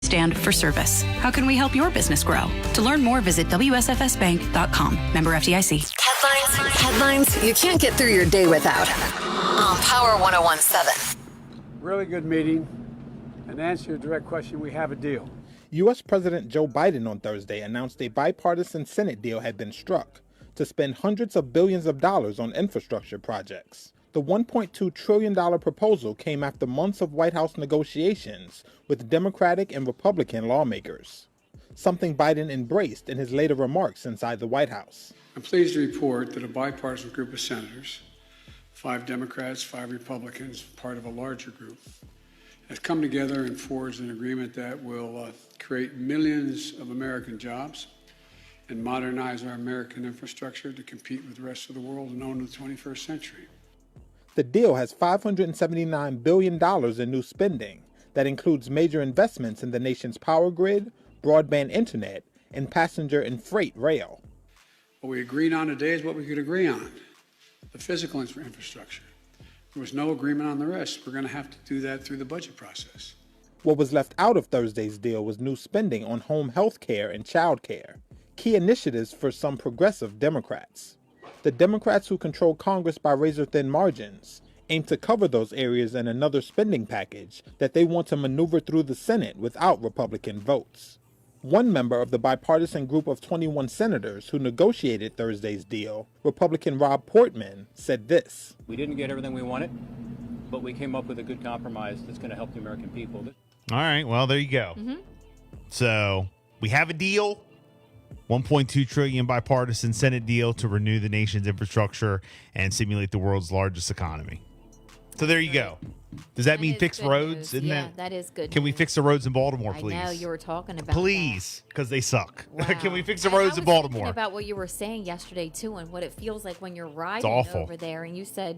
stand for service. How can we help your business grow? To learn more, visit WSFSbank.com. Member FDIC. Headlines you can't get through your day without. On Power 101.7. Really good meeting. And to answer your direct question, we have a deal. U.S. President Joe Biden on Thursday announced a bipartisan Senate deal had been struck to spend hundreds of billions of dollars on infrastructure projects. The $1.2 trillion proposal came after months of White House negotiations with Democratic and Republican lawmakers, something Biden embraced in his later remarks inside the White House. I'm pleased to report that a bipartisan group of senators, 5 Democrats, 5 Republicans, part of a larger group, has come together and forged an agreement that will create millions of American jobs and modernize our American infrastructure to compete with the rest of the world and own the 21st century. The deal has $579 billion in new spending that includes major investments in the nation's power grid, broadband internet, and passenger and freight rail. What we agreed on today is what we could agree on, the physical infrastructure. There was no agreement on the rest. We're going to have to do that through the budget process. What was left out of Thursday's deal was new spending on home health care and child care, key initiatives for some progressive Democrats. The Democrats who control Congress by razor-thin margins aim to cover those areas in another spending package that they want to maneuver through the Senate without Republican votes. One member of the bipartisan group of 21 senators who negotiated Thursday's deal, Republican Rob Portman, said this. We didn't get everything we wanted, but we came up with a good compromise that's going to help the American people. All right, well, there you go. Mm-hmm. So we have a deal, $1.2 trillion bipartisan Senate deal to renew the nation's infrastructure and simulate the world's largest economy. So there you go. Does that mean fix roads? Isn't that is good. Can we fix the roads in Baltimore, please? I know you were talking about please, because they suck. Wow. Can we fix the roads in Baltimore? Thinking about what you were saying yesterday too, and what it feels like when you're riding over there, and you said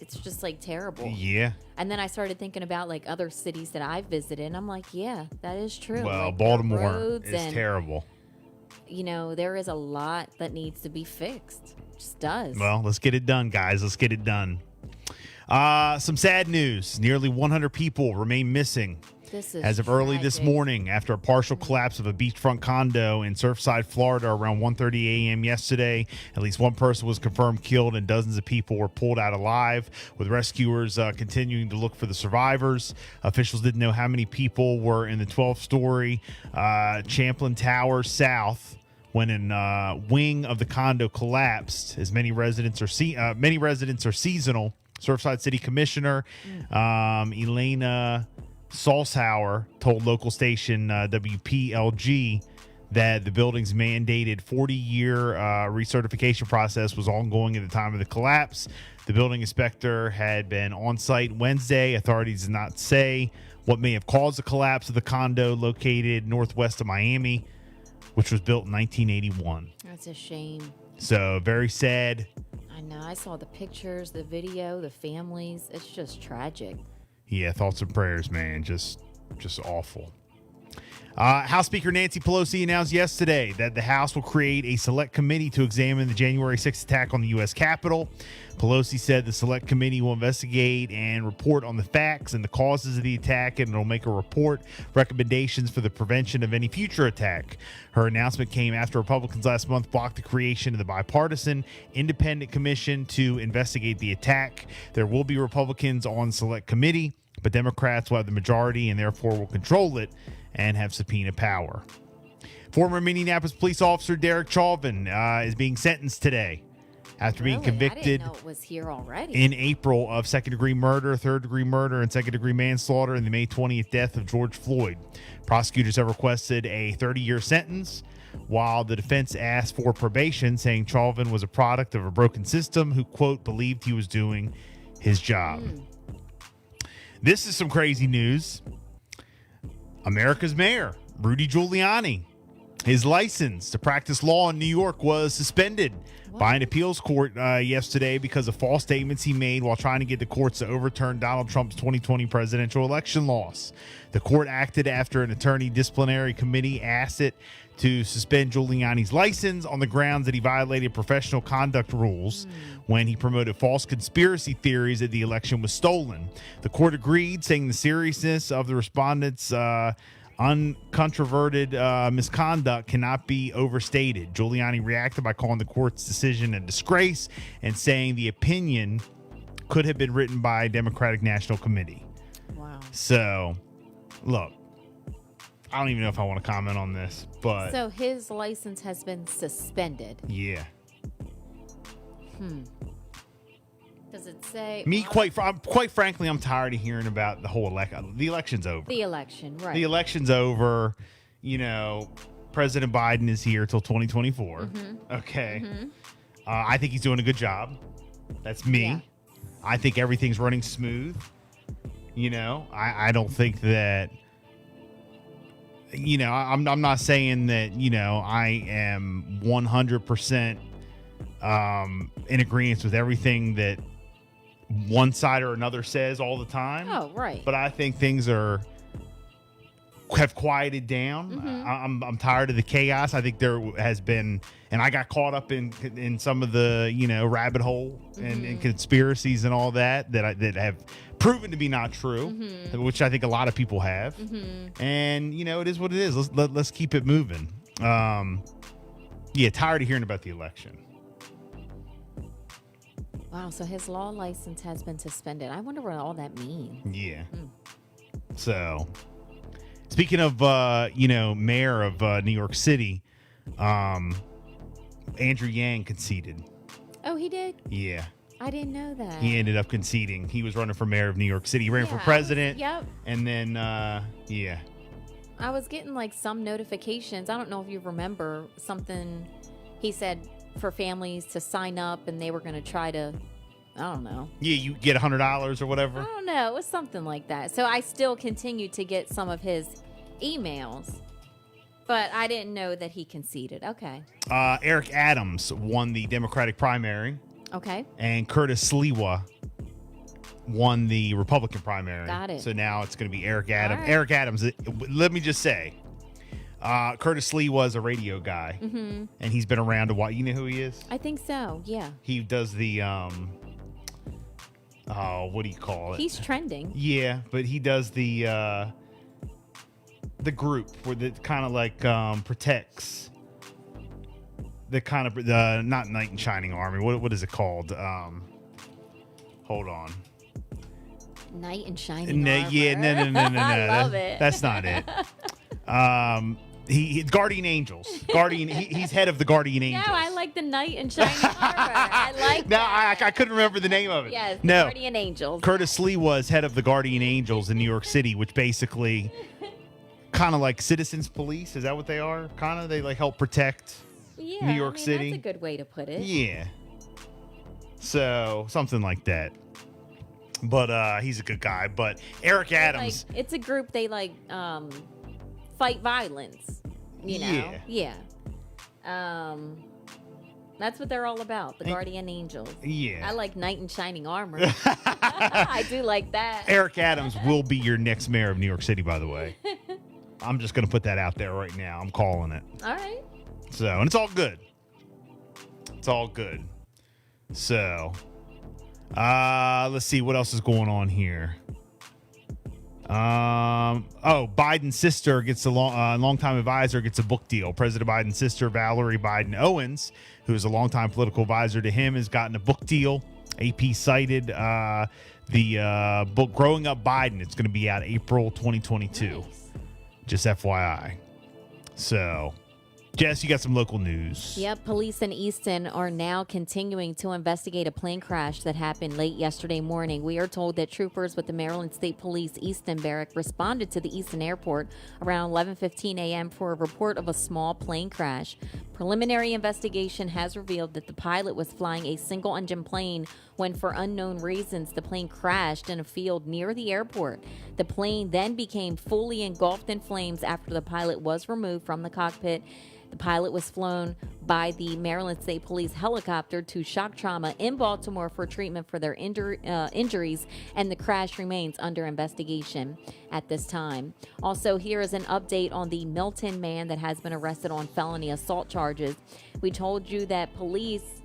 it's just like terrible. Yeah. And then I started thinking about like other cities that I've visited, and I'm like, yeah, that is true. Well, like, Baltimore is terrible. You know, there is a lot that needs to be fixed. It just does. Well, let's get it done, guys. Let's get it done. Some sad news. Nearly 100 people remain missing as of early this morning after a partial collapse of a beachfront condo in Surfside, Florida around 1:30 a.m. yesterday. At least one person was confirmed killed and dozens of people were pulled out alive, with rescuers continuing to look for the survivors. Officials didn't know how many people were in the 12-story Champlain Tower South when a wing of the condo collapsed, as many residents are seasonal. Surfside City Commissioner Elena Salzhauer told local station WPLG that the building's mandated 40-year recertification process was ongoing at the time of the collapse. The building inspector had been on site Wednesday. Authorities did not say what may have caused the collapse of the condo located northwest of Miami, which was built in 1981. That's a shame. So very sad. I know. I saw the pictures, the video, the families. It's just tragic. Yeah, thoughts and prayers, man. Just awful. House Speaker Nancy Pelosi announced yesterday that the House will create a select committee to examine the January 6th attack on the U.S. Capitol. Pelosi said the select committee will investigate and report on the facts and the causes of the attack, and it'll make a report, recommendations for the prevention of any future attack. Her announcement came after Republicans last month blocked the creation of the bipartisan independent commission to investigate the attack. There will be Republicans on the select committee, but Democrats will have the majority and therefore will control it and have subpoena power. Former Minneapolis police officer Derek Chauvin is being sentenced today after being convicted I didn't know it was here already. In April of second-degree murder, third-degree murder, and second-degree manslaughter in the May 20th death of George Floyd. Prosecutors have requested a 30-year sentence, while the defense asked for probation, saying Chauvin was a product of a broken system who, quote, believed he was doing his job. This is some crazy news. America's mayor, Rudy Giuliani, his license to practice law in New York was suspended by an appeals court yesterday because of false statements he made while trying to get the courts to overturn Donald Trump's 2020 presidential election loss. The court acted after an attorney disciplinary committee asked it to suspend Giuliani's license on the grounds that he violated professional conduct rules when he promoted false conspiracy theories that the election was stolen. The court agreed, saying the seriousness of the respondents' Uncontroverted misconduct cannot be overstated. Giuliani reacted by calling the court's decision a disgrace and saying the opinion could have been written by a Democratic National Committee. Wow. So, look, I don't even know if I want to comment on this, but... So his license has been suspended. Yeah. Does it say... Quite frankly, I'm tired of hearing about the whole election. The election's over. The election, right. The election's over. President Biden is here till 2024. Okay. I think he's doing a good job. That's me. Yeah. I think everything's running smooth. I don't think that... I'm not saying that, I am 100% in agreement with everything that one side or another says all the time. Oh, right. But I think things have quieted down. I'm tired of the chaos. I think there has been, and I got caught up in some of the, rabbit hole and conspiracies and all that have proven to be not true, which I think a lot of people have. And, it is what it is. Let's keep it moving. Tired of hearing about the election. Wow, so his law license has been suspended. I wonder what all that means. Yeah. So, speaking of, mayor of New York City, Andrew Yang conceded. Oh, he did? Yeah. I didn't know that. He ended up conceding. He was running for mayor of New York City. He ran for president. Yep. And then, I was getting some notifications. I don't know if you remember something he said for families to sign up and they were going to try to, I don't know. Yeah, you get $100 or whatever. I don't know. It was something like that. So I still continue to get some of his emails, but I didn't know that he conceded. Okay. Eric Adams won the Democratic primary. Okay. And Curtis Sliwa won the Republican primary. Got it. So now it's going to be Eric Adams. Right. Eric Adams, let me just say, Curtis Lee was a radio guy, and he's been around a while. You know who he is? I think so, yeah. He does the, what do you call it? He's trending. Yeah, but he does the group where that kind of protects the kind of, not Knight in Shining Army. What is it called? Hold on. Knight in Shining Armor. Yeah, no. I love it. That's not it. He's Guardian Angels. He's head of the Guardian Angels. No, I like the Knight in Shining Armor. I like that. I couldn't remember the name of it. Yes, no. Guardian Angels. Curtis Lee was head of the Guardian Angels in New York City, which basically kind of like citizens police. Is that what they are? Kind of, they help protect New York City. That's a good way to put it. Yeah. So something like that. But he's a good guy. But Eric Adams, it's a group they fight violence. You know? Yeah. That's what they're all about. The Guardian Angels. Yeah. I like Knight in Shining Armor. I do like that. Eric Adams will be your next mayor of New York City, by the way. I'm just going to put that out there right now. I'm calling it. All right. So, and it's all good. It's all good. So, let's see what else is going on here. Biden's sister gets a longtime advisor gets a book deal. President Biden's sister, Valerie Biden Owens, who is a longtime political advisor to him, has gotten a book deal. AP cited the book Growing Up Biden. It's going to be out April 2022. Nice. Just FYI. So, Jess, you got some local news. Yep, police in Easton are now continuing to investigate a plane crash that happened late yesterday morning. We are told that troopers with the Maryland State Police Easton Barrack responded to the Easton Airport around 11:15 a.m. for a report of a small plane crash. Preliminary investigation has revealed that the pilot was flying a single-engine plane when, for unknown reasons, the plane crashed in a field near the airport. The plane then became fully engulfed in flames after the pilot was removed from the cockpit. The pilot was flown by the Maryland State Police helicopter to shock trauma in Baltimore for treatment for their injuries, and the crash remains under investigation at this time. Also, here is an update on the Milton man that has been arrested on felony assault charges. We told you that police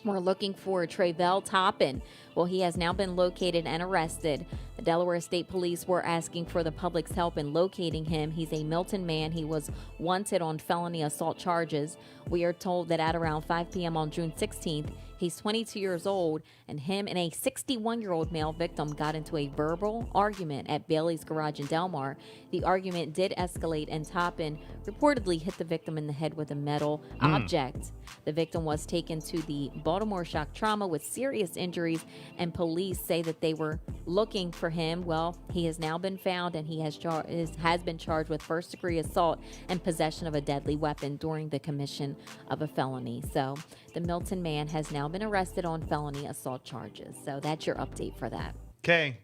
were looking for Trayvell Toppin, Well, he has now been located and arrested. The Delaware State Police were asking for the public's help in locating him. He's a Milton man. He was wanted on felony assault charges. We are told that at around 5 p.m. on June 16th, he's 22 years old, and him and a 61-year-old male victim got into a verbal argument at Bailey's Garage in Delmar. The argument did escalate, and Toppin reportedly hit the victim in the head with a metal object. The victim was taken to the Baltimore Shock Trauma with serious injuries, and police say that they were looking for him. Well, he has now been found, and he has been charged with first-degree assault and possession of a deadly weapon during the commission of a felony. So the Milton man has now been arrested on felony assault charges. So that's your update for that. Okay.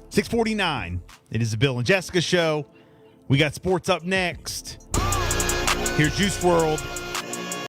6:49. It is the Bill and Jessica show. We got sports up next. Here's Juice WRLD.